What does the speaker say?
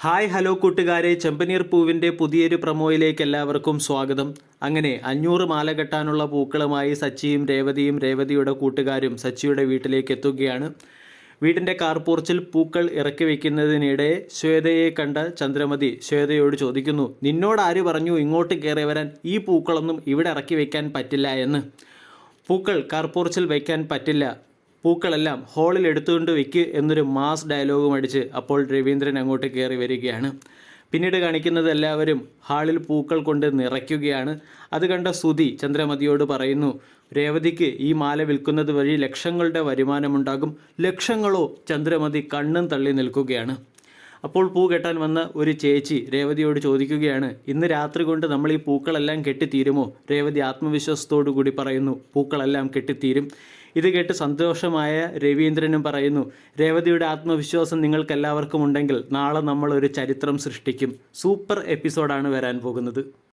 Hi hello കൂട്ടുകാരെ, ചെമ്പനീർ പൂവിൻ്റെ പുതിയൊരു പ്രൊമോയിലേക്ക് എല്ലാവർക്കും സ്വാഗതം. അങ്ങനെ 500 മാല കെട്ടാനുള്ള പൂക്കളുമായി സച്ചിയും രേവതിയുടെ കൂട്ടുകാരും സച്ചിയുടെ വീട്ടിലേക്ക് എത്തുകയാണ്. വീടിൻ്റെ കാർപോർച്ചിൽ പൂക്കൾ ഇറക്കി വയ്ക്കുന്നതിനിടെ ശ്വേതയെ കണ്ട ചന്ദ്രമതി ശ്വേതയോട് ചോദിക്കുന്നു, നിന്നോട് ആര് പറഞ്ഞു ഇങ്ങോട്ട് കയറി വരാൻ? ഈ പൂക്കളൊന്നും ഇവിടെ ഇറക്കി വയ്ക്കാൻ പറ്റില്ല എന്ന്. പൂക്കൾ കാർപോർച്ചിൽ വയ്ക്കാൻ പറ്റില്ല, പൂക്കളെല്ലാം ഹാളിൽ എടുത്തുകൊണ്ട് വെക്ക് എന്നൊരു മാസ് ഡയലോഗും അടിച്ച് അപ്പോൾ രവീന്ദ്രൻ അങ്ങോട്ട് കയറി വരികയാണ്. പിന്നീട് കാണിക്കുന്നത് എല്ലാവരും ഹാളിൽ പൂക്കൾ കൊണ്ട് നിറയ്ക്കുകയാണ്. അത് കണ്ട സുധി ചന്ദ്രമതിയോട് പറയുന്നു, രേവതിക്ക് ഈ മാല വിൽക്കുന്നത് വഴി ലക്ഷങ്ങളുടെ വരുമാനമുണ്ടാകും. ലക്ഷങ്ങളോ? ചന്ദ്രമതി കണ്ണും തള്ളി നിൽക്കുകയാണ്. അപ്പോൾ പൂ കെട്ടാൻ വന്ന ഒരു ചേച്ചി രേവതിയോട് ചോദിക്കുകയാണ്, ഇന്ന് രാത്രി കൊണ്ട് നമ്മൾ ഈ പൂക്കളെല്ലാം കെട്ടിത്തീരുമോ? രേവതി ആത്മവിശ്വാസത്തോടു കൂടി പറയുന്നു, പൂക്കളെല്ലാം കെട്ടിത്തീരും. ഇത് കേട്ട് സന്തോഷമായ രവീന്ദ്രനും പറയുന്നു, രേവതിയുടെ ആത്മവിശ്വാസം നിങ്ങൾക്കെല്ലാവർക്കും ഉണ്ടെങ്കിൽ നാളെ നമ്മൾ ഒരു ചരിത്രം സൃഷ്ടിക്കും. സൂപ്പർ എപ്പിസോഡാണ് വരാൻ പോകുന്നത്.